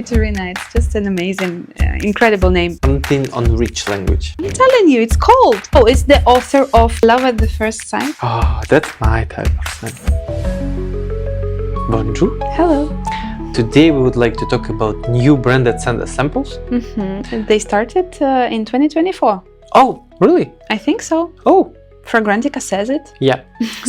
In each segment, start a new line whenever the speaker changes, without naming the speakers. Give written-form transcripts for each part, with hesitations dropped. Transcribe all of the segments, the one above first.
Kateryna, it's just an amazing, incredible name.
Something on rich language.
I'm telling you, it's cold. Oh, it's the author of Love at the First Sight.
Oh, that's my type of scent. Bonjour.
Hello.
Today we would like to talk about new brand that sent us samples.
They started in 2024.
Oh, really?
I think so.
Oh.
Fragrantica says it.
Yeah.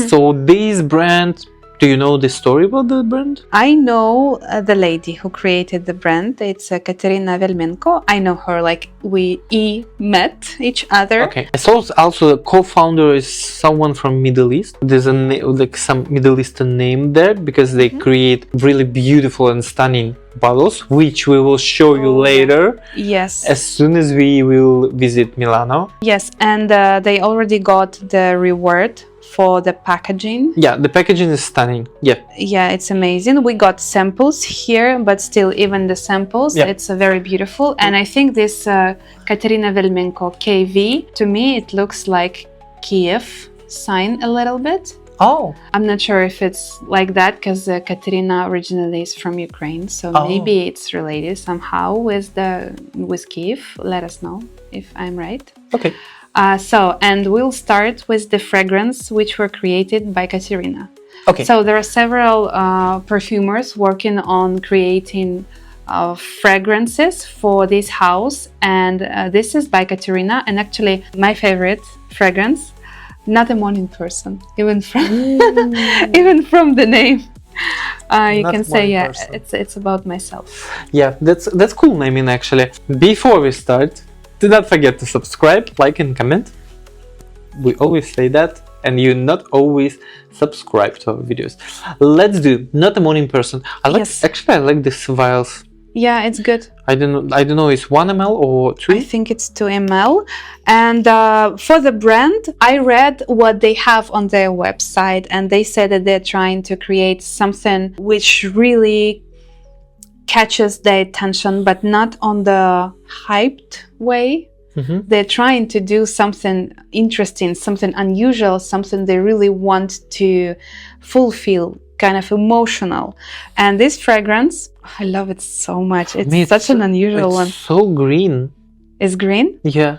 So this brand, do you know the story about the brand?
I know the lady who created the brand. It's Kateryna Vel'menko. I know her, like we met each other.
Okay. I saw also the co-founder is someone from Middle East. There's a like some Middle Eastern name there because they create really beautiful and stunning bottles, which we will show you later.
Yes.
As soon as we will visit Milano.
Yes, and they already got the reward for the packaging.
Yeah, the packaging is stunning. Yeah.
Yeah, it's amazing. We got samples here, but still, even the samples, it's very beautiful. And I think this Kateryna Vel'menko KV, to me, it looks like Kiev sign a little bit.
Oh.
I'm not sure if it's like that because Kateryna originally is from Ukraine, so maybe it's related somehow with Kiev. Let us know if I'm right.
Okay.
And we'll start with the fragrance which were created by Kateryna.
Okay.
So there are several perfumers working on creating fragrances for this house, and this is by Kateryna, and actually my favorite fragrance. Not a morning person, even from even from the name. You can say, yeah, it's about myself.
Yeah, that's cool naming actually. Before we start, do not forget to subscribe, like and comment. We always say that, and you not always subscribe to our videos. Let's do not a morning person. I like these vials.
Yeah, it's good.
I don't know, it's 1 ml or 2?
I think it's 2 ml. And for the brand, I read what they have on their website, and they said that they're trying to create something which really catches their attention, but not on the hyped way. They're trying to do something interesting, something unusual, something they really want to fulfill, kind of emotional. And this fragrance, I love it so much. It's such an unusual one.
It's so green.
It's green?
Yeah.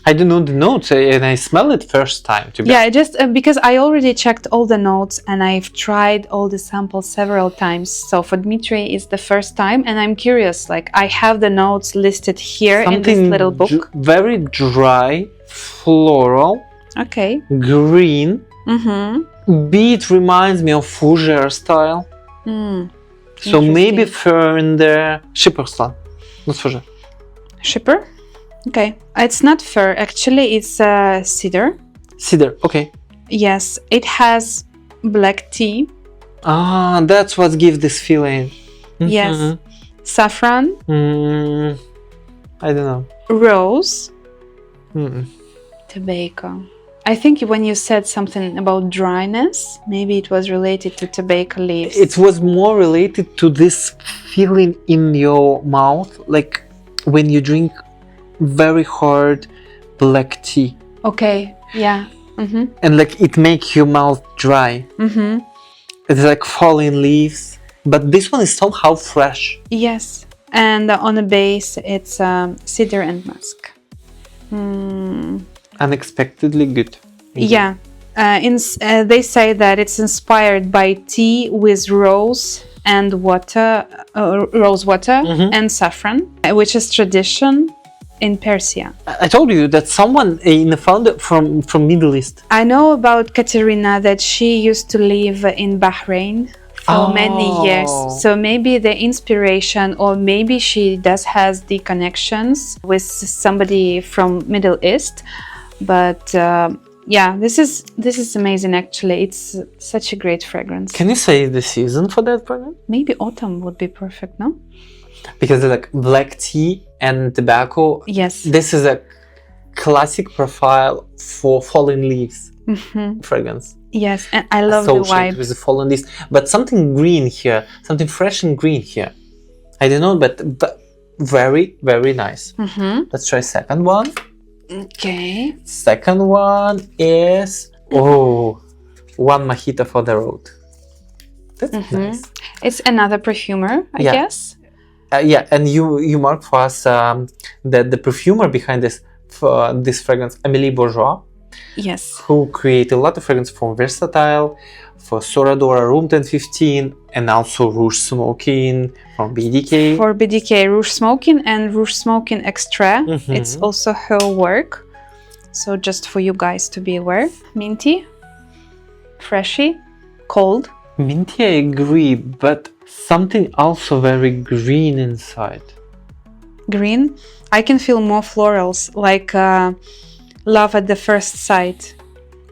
I don't know the notes, and I smell it first time.
Yeah, just because I already checked all the notes and I've tried all the samples several times. So for Dmitry, it's the first time, and I'm curious. Like, I have the notes listed here in this little book.
Very dry, floral.
Okay.
Green. Beat reminds me of fougere style. So maybe fir in there. Schipperslan, not fougere.
Schipper? Okay. It's not fir, actually, it's cedar.
Cedar, okay.
Yes, it has black tea.
Ah, that's what gives this feeling.
Yes. Saffron.
I don't know.
Rose. Tobacco. I think when you said something about dryness, maybe it was related to tobacco leaves.
It was more related to this feeling in your mouth, like when you drink very hard black tea.
Okay, yeah.
And like it makes your mouth dry. It's like falling leaves, but this one is somehow fresh.
Yes, and on the base it's cedar and musk.
Unexpectedly good.
Yeah, they say that it's inspired by tea with rose and water, and saffron, which is tradition in Persia.
I told you that someone in the founder from Middle East.
I know about Kateryna that she used to live in Bahrain for many years. So maybe the inspiration, or maybe she has the connections with somebody from Middle East. But yeah, this is amazing actually. It's such a great fragrance.
Can you say the season for that fragrance?
Maybe autumn would be perfect, no?
Because like black tea and tobacco.
Yes.
This is a classic profile for fallen leaves fragrance.
Yes, and I love the vibe
with the fallen leaves, but something green here, something fresh and green here. I don't know, but very, very nice. Let's try second one.
Okay.
Second one is one mojito for the road. That's nice.
It's another perfumer, I guess.
Yeah, and you marked for us that the perfumer behind this fragrance, Amélie Bourgeois,
Yes.
who created a lot of fragrance for Versatile, for Soradora, Room 1015, and also Rouge Smoking from BDK.
For BDK, Rouge Smoking and Rouge Smoking Extra. It's also her work. So just for you guys to be aware. Minty, freshy, cold.
Minty, I agree, but something also very green inside.
Green. I can feel more florals, like love at the first sight.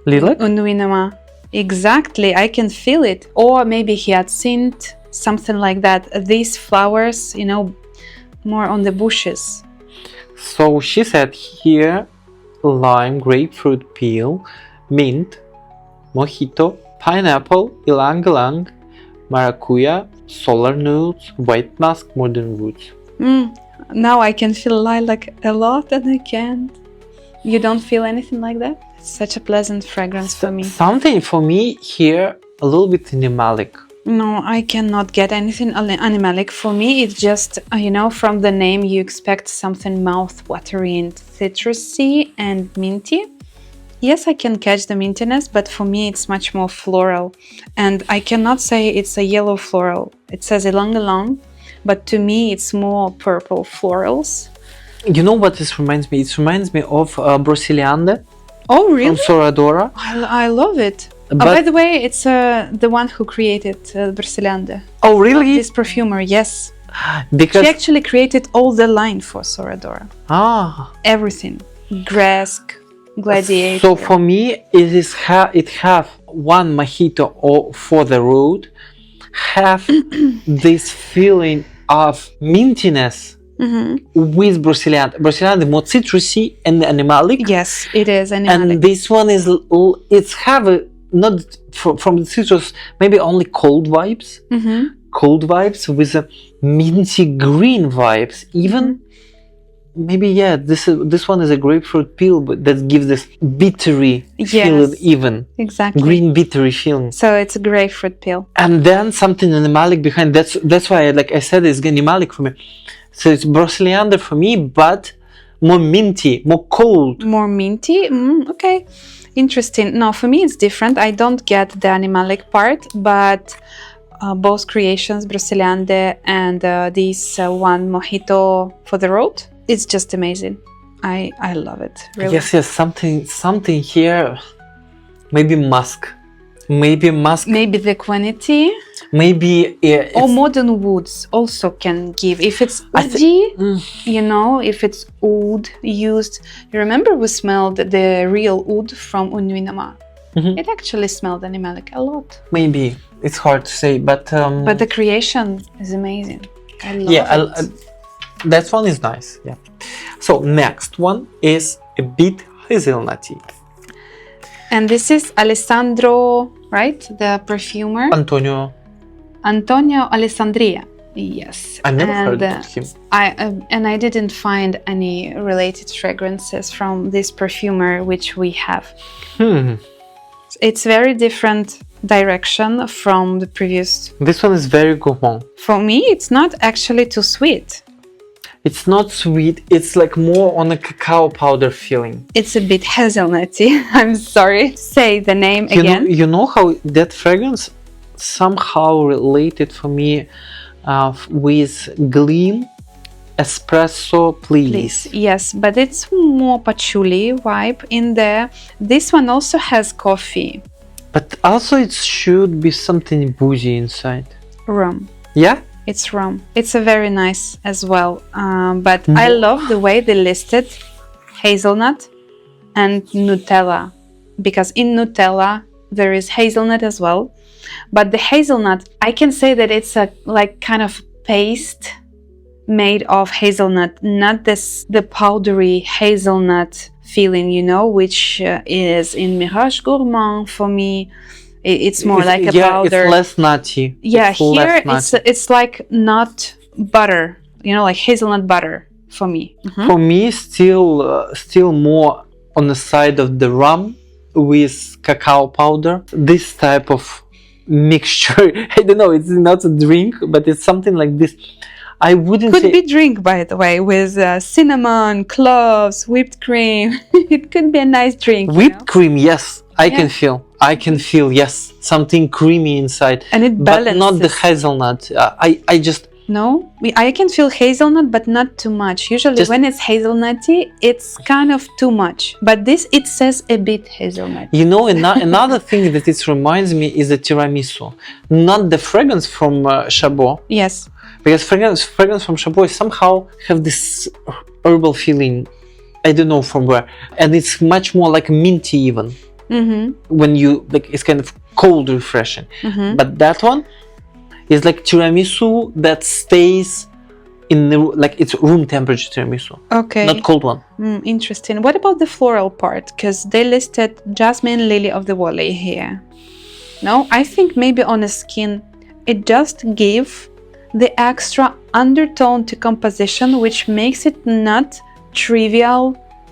Lilac?
Unwinama. Exactly, I can feel it. Or maybe hyacinth, something like that. These flowers, you know, more on the bushes.
So she said here, lime, grapefruit peel, mint, mojito, pineapple, ylang ylang, maracuja, solar notes, white musk, modern woods.
Now I can feel lilac a lot and I can't. You don't feel anything like that? It's such a pleasant fragrance for me.
Something for me here, a little bit animalic.
No, I cannot get anything animalic. For me, it's just, you know, from the name you expect something mouth-watering, citrusy and minty. Yes, I can catch the mintiness, but for me it's much more floral. And I cannot say it's a yellow floral. It says ylang ylang, but to me it's more purple florals.
You know what this reminds me? It reminds me of Broceliande
Oh, really?
from Soradora.
I love it.
But-
by the way, it's the one who created Broceliande.
Oh, really?
This perfumer, yes.
Because
She actually created all the line for Soradora. Everything. Grask, Gladiator.
So for me, it have one mojito for the road, have this feeling of mintiness with Broceliande. Broceliande more citrusy and animalic.
Yes, it is animalic.
And this one is it's have a not from the citrus, maybe only cold vibes. Cold vibes with a minty green vibes. Even maybe this one is a grapefruit peel, but that gives this bittery feeling, even
exactly
green bittery feeling.
So it's a grapefruit peel.
And then something animalic behind. That's why, like I said, it's animalic for me. So it's Broceliande for me, but more minty, more cold.
More minty? Okay. Interesting. No, for me it's different. I don't get the animalic part, but both creations, Broceliande and this one Mojito for the road, it's just amazing. I love it. Really.
Yes, something here. Maybe musk. Maybe
the quantity.
Maybe
or modern woods also can give. If it's woody, you know, if it's oud used. You remember we smelled the real oud from Unwinama. It actually smelled animalic a lot.
Maybe it's hard to say, but
the creation is amazing. I love it.
That one is nice. Yeah. So next one is a bit hazelnutty.
And this is Alessandro, right? The perfumer.
Antonio
Alessandria. Yes.
I never heard of him.
I didn't find any related fragrances from this perfumer which we have. It's very different direction from the previous.
This one is very gourmand.
For me, it's not actually too sweet.
It's not sweet. It's like more on a cacao powder feeling.
It's a bit hazelnutty. I'm sorry. Say the name again.
You know how that fragrance somehow related for me with Gleam Espresso Please.
Yes, but it's more patchouli vibe in there. This one also has coffee.
But also it should be something boozy inside.
Rum.
Yeah?
It's rum. It's a very nice as well. But I love the way they listed hazelnut and Nutella. Because in Nutella there is hazelnut as well. But the hazelnut, I can say that it's a like kind of paste made of hazelnut, not the powdery hazelnut feeling, you know, which is in Mirage Gourmand for me. It's more like a powder.
It's less nutty.
Yeah, here it's like nut butter, you know, like hazelnut butter for me.
For me, still more on the side of the rum with cacao powder. This type of mixture, I don't know, it's not a drink, but it's something like this. I wouldn't
Could
say
be drink, by the way, with cinnamon, cloves, whipped cream. It could be a nice drink.
whipped cream. Yes, I
Yeah.
can feel yes, something creamy inside,
And it
but not the
balances.
hazelnut. I just
No, I can feel hazelnut, but not too much. Usually,
Just-
when it's hazelnutty, it's kind of too much. But this, it says a bit hazelnut.
another thing that it reminds me is the tiramisu, not the fragrance from Chabot,
Yes.
because fragrance from Chabot somehow have this herbal feeling. I don't know from where, and it's much more like minty even.
Mm-hmm.
When you like, it's kind of cold refreshing.
Mm-hmm.
But that one is like tiramisu that stays in the like it's room temperature tiramisu,
Okay.
not cold one.
Interesting. What about the floral part? Because they listed jasmine, lily of the valley here. No, I think maybe on the skin, it just gave the extra undertone to composition, which makes it not trivial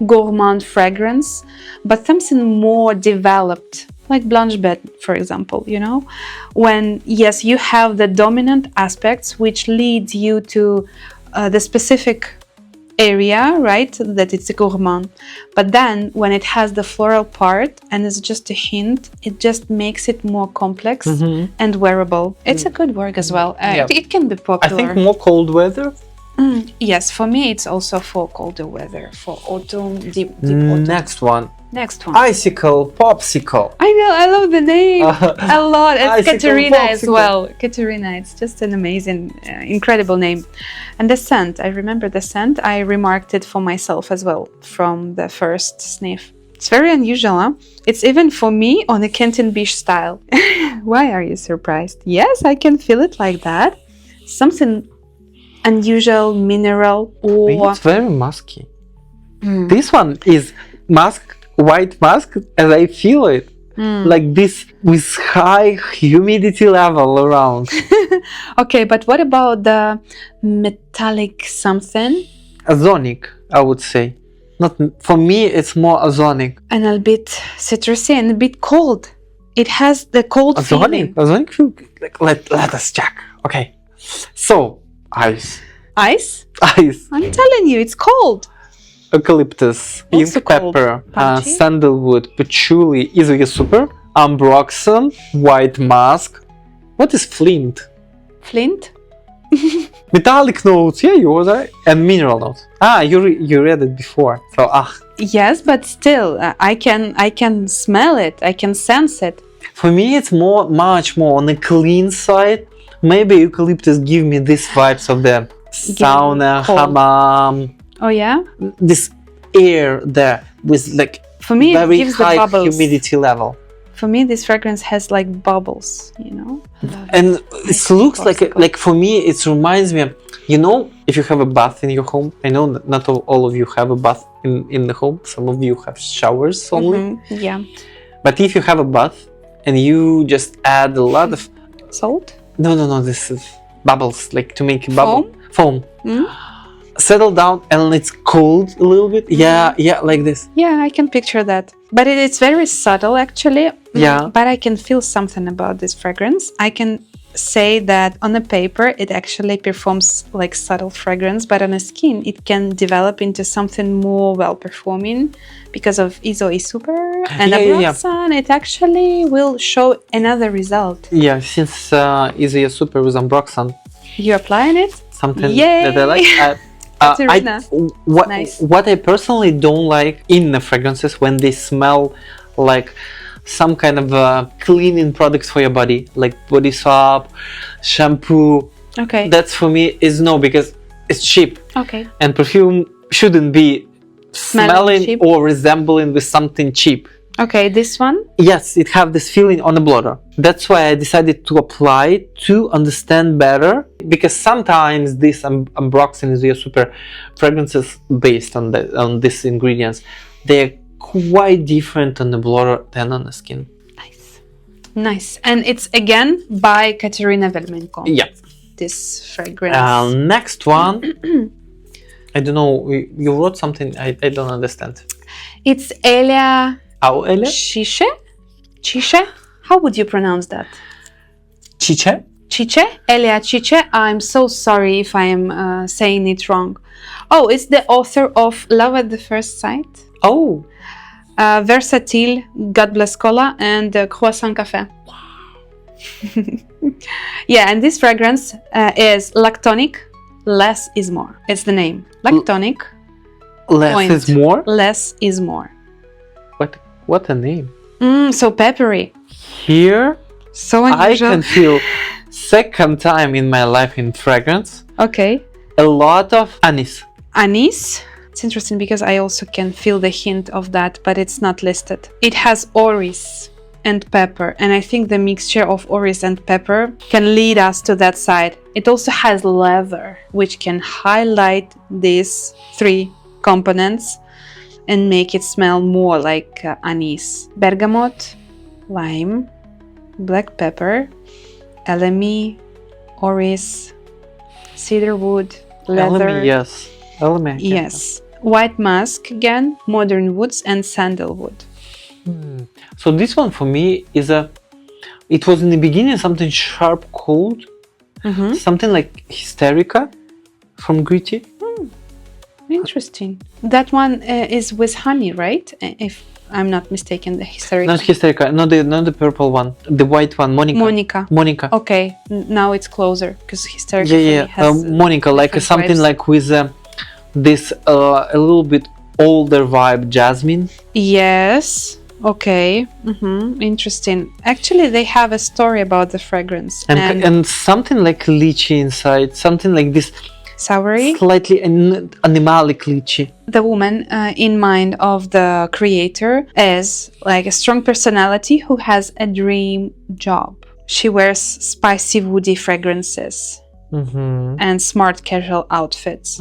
gourmand fragrance, but something more developed, like Blanche Bête, for example, when, yes, you have the dominant aspects which leads you to the specific area, right, that it's a gourmand, but then when it has the floral part and it's just a hint, it just makes it more complex and wearable. It's a good work as well.
Yeah.
It can be
I
popular.
think more cold weather.
Yes, for me it's also for colder weather, for autumn, deep autumn.
Next one,
Next one.
Icicle, Popsicle.
I know, I love the name a lot. It's
Icicle,
Kateryna as
Popsicle.
well. Kateryna, it's just an amazing, incredible name. And the scent, I remember the scent. I remarked it for myself as well from the first sniff. It's very unusual, huh? It's even for me on a Canton Biche style. Why are you surprised? Yes, I can feel it like that. Something unusual, mineral, or...
It's very musky. This one is white musk, as I feel it. Like this with high humidity level around.
Okay, but what about the metallic something?
Ozonic, I would say. Not for me, it's more ozonic.
And a bit citrusy and a bit cold. It has the cold feeling.
Ozonic feel like let us check. Okay. So ice.
Ice?
Ice.
I'm telling you, it's cold.
Eucalyptus, pink
Also cold.
pepper,
Punchy.
sandalwood, patchouli, Icicle super, ambroxan, white musk. What is flint?
Flint?
Metallic notes, yeah, you were right. And mineral notes. You read it before. So
Yes, but still, I can smell it. I can sense it.
for me, it's much more on the clean side. Maybe eucalyptus give me these vibes of the sauna,
cold.
hammam,
Oh yeah?
this air there with like
For me, it
very
gives the
high
bubbles.
humidity level.
For me, this fragrance has like bubbles,
And it looks
Popsicle.
like for me, it reminds me, if you have a bath in your home, I know that not all of you have a bath in the home. Some of you have showers only.
Yeah.
But if you have a bath and you just add a lot of,
Salt?
no, this is bubbles, like to make a bubble. Foam.
Mm?
Settle down and it's cold a little bit. Yeah, like this.
Yeah, I can picture that. But it's very subtle, actually.
Yeah.
But I can feel something about this fragrance. I can say that on the paper, it actually performs like subtle fragrance, but on the skin, it can develop into something more well-performing because of Iso Super and Ambroxan. It actually will show another result.
Yeah, since Icicle super with ambroxan,
You applying it?
something
Yay!
that I like.
Kateryna. Nice.
What I personally don't like in the fragrances when they smell like some kind of cleaning products for your body, like body soap, shampoo.
Okay.
That's for me is no, because it's cheap,
Okay.
and perfume shouldn't be smelling
cheap.
or resembling with something cheap.
Okay, this one?
Yes, it have this feeling on the blotter. That's why I decided to apply it to understand better, because sometimes this ambroxan is your super fragrances based on these ingredients. They're quite different on the blotter than on the skin.
Nice. And it's again by Kateryna Vel'menko.
Yeah.
This fragrance.
Next one. I don't know. You wrote something I don't understand.
It's Elia
How, Elia?
Chiche? Chiche? How would you pronounce that?
Chiche?
Chiche? Elia Chiche? I'm so sorry if I am saying it wrong. Oh, it's the author of Love at the First Sight.
Oh,
Versatile, God Bless Cola, and Croissant Café. Yeah, and this fragrance is Laconic, less is more. It's the name. Laconic,
less is more?
less is more.
What a name.
So peppery.
Here,
So
I
unusual.
can feel, second time in my life in fragrance,
Okay.
a lot of anise.
Anise. It's interesting because I also can feel the hint of that, but it's not listed. It has orris and pepper, and I think the mixture of orris and pepper can lead us to that side. It also has leather, which can highlight these three components and make it smell more like anise. Bergamot, lime, black pepper, elemi, orris, cedarwood, leather.
Elemi, yes. Elemi.
Yes. White musk again, modern woods, and sandalwood.
So this one for me is it was in the beginning something sharp, cold, something like Hysterica from Gritty.
Interesting. That one is with honey, right? If I'm not mistaken, the Hysterica.
Not Hysterica, not the purple one, the white one, Monica.
Monica. Okay, now it's closer because Hysterica
Yeah.
has
Monica, like
different
something
vibes.
like with this a little bit older vibe, jasmine.
Yes. Okay. Interesting. Actually, they have a story about the fragrance
And something like lychee inside, something like this
soury.
slightly animalic lychee.
The woman in mind of the creator is like a strong personality who has a dream job. She wears spicy woody fragrances and smart casual outfits.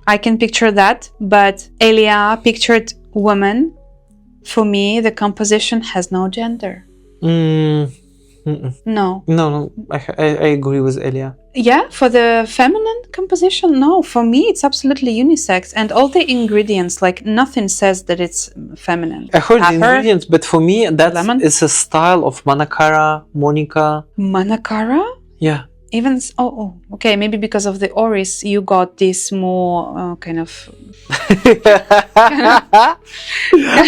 I can picture that, but Elia pictured woman. For me, the composition has no gender. No.
No, I agree with Elia.
Yeah, for the feminine composition, no. For me, it's absolutely unisex, and all the ingredients, like nothing says that it's feminine.
I heard the
Pepper,
ingredients, but for me,
lemon.
it's a style of Manakara, Monica.
Manakara?
Yeah.
Even okay, maybe because of the orris, you got this more kind of.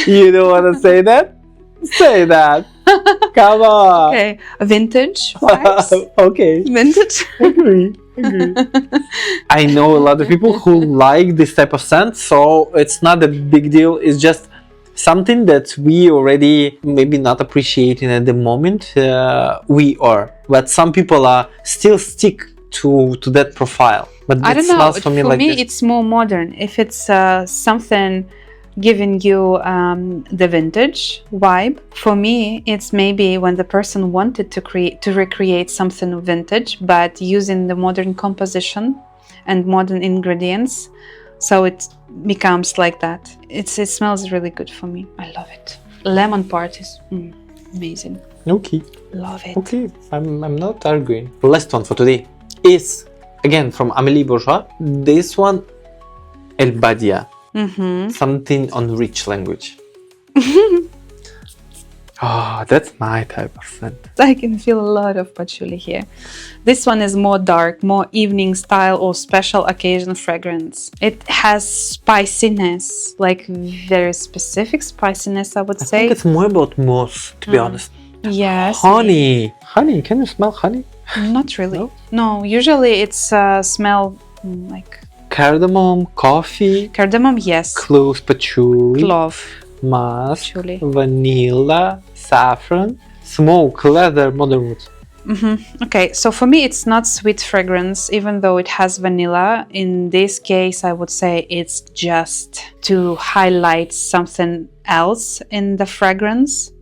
You don't want to say that? Say that. Come on.
Okay, vintage vibes.
Okay.
Vintage.
Agree. I know a lot of people who like this type of scent, so it's not a big deal. It's just something that we already maybe not appreciating at the moment. We are, but some people are still stick to that profile. But
I
it
don't know.
smells for me like this.
It's more modern. If it's something giving you the vintage vibe, for me, it's maybe when the person wanted to recreate something vintage, but using the modern composition and modern ingredients, so it becomes like that. It smells really good for me. I love it. Lemon part is amazing.
Okay.
Love it.
Okay. I'm not arguing. Last one for today is again from Amélie Bourgeois. This one, El Badia. Something on rich language. Oh, that's my type of scent.
I can feel a lot of patchouli here. This one is more dark, more evening style or special occasion fragrance. It has spiciness, like very specific spiciness, I would
I
say.
think it's more about moss, to be honest.
Yes.
Honey. Honey, can you smell honey?
Not really.
No?
No, usually it's smell like
Cardamom, coffee,
cardamom, yes.
cloves, patchouli,
Clove.
musk,
Patchouli.
vanilla, saffron, smoke, leather, modern wood.
Okay, so for me it's not sweet fragrance, even though it has vanilla. In this case, I would say it's just to highlight something else in the fragrance,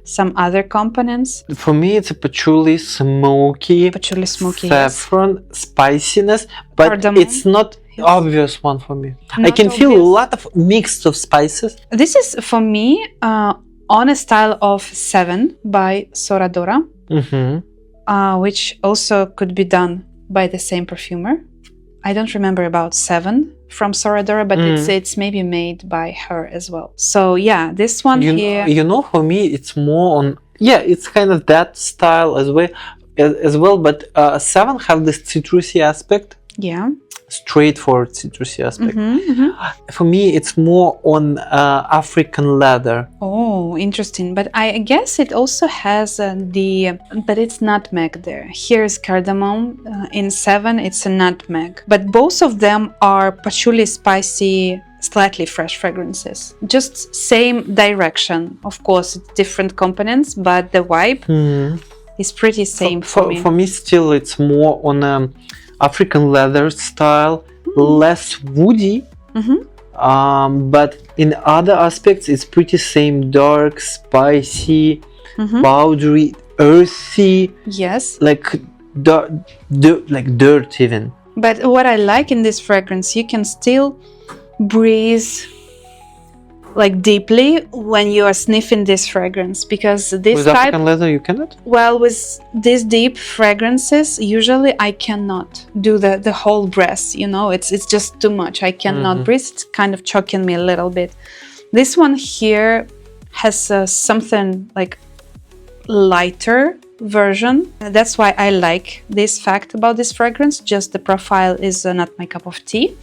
some other components.
For me, it's a patchouli, smoky,
Patchouli smoky, yes.
saffron, spiciness, but
Cardamom.
it's not obvious one for me. I
Not
can feel a
obvious.
lot of mix of spices.
This is for me on a style of 7 by Soradora, which also could be done by the same perfumer. I don't remember about 7 from Soradora, but it's maybe made by her as well. So yeah, this one here.
You know, for me, it's more on, it's kind of that style as well. as well, but 7 have this citrusy aspect,
Yeah.
straightforward citrusy aspect.
Mm-hmm.
For me, it's more on African leather.
Oh, interesting. But I guess it also has but it's nutmeg there. Here is cardamom. In 7, it's a nutmeg. But both of them are patchouli spicy, slightly fresh fragrances. Just same direction. Of course, it's different components, but the vibe is pretty same for me.
For me, still, it's more on African leather style, less woody. But in other aspects, it's pretty same, dark, spicy, powdery, earthy.
Yes.
Like dirt even.
But what I like in this fragrance, you can still breathe like deeply when you are sniffing this fragrance, because this
With
type,
African leather, you cannot?
well, with these deep fragrances, usually I cannot do the whole breath, you know, it's just too much. I cannot breathe. It's kind of choking me a little bit. This one here has something like lighter version. That's why I like this fact about this fragrance. Just the profile is not my cup of tea.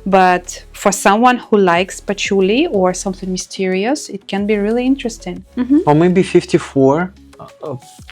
But for someone who likes patchouli or something mysterious, it can be really interesting.
Or maybe 54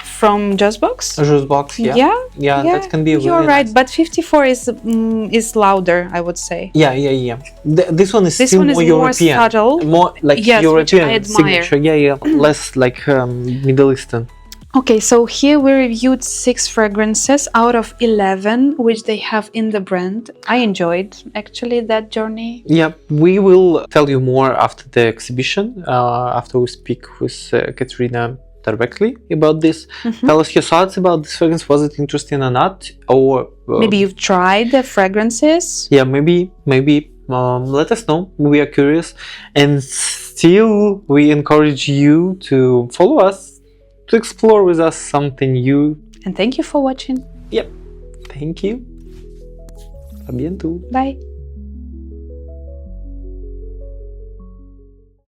From Juicebox?
Juicebox, yeah. Yeah, that can be really
You're right,
nice.
but 54 is louder, I would say.
Yeah. This one is
This
still
one is
more
more
European.
subtle.
More like
Yes, which
European
I admire.
signature. Yeah. Less like Middle Eastern.
Okay, so here we reviewed 6 fragrances out of 11 which they have in the brand. I enjoyed actually that journey.
Yeah, we will tell you more after the exhibition, after we speak with Kateryna directly about this. Tell us your thoughts about this fragrance. Was it interesting or not? Or
Maybe you've tried the fragrances.
yeah, maybe let us know. We are curious, and still we encourage you to follow us, to explore with us something new.
And thank you for watching.
Yep, thank you. A bientôt.
Bye.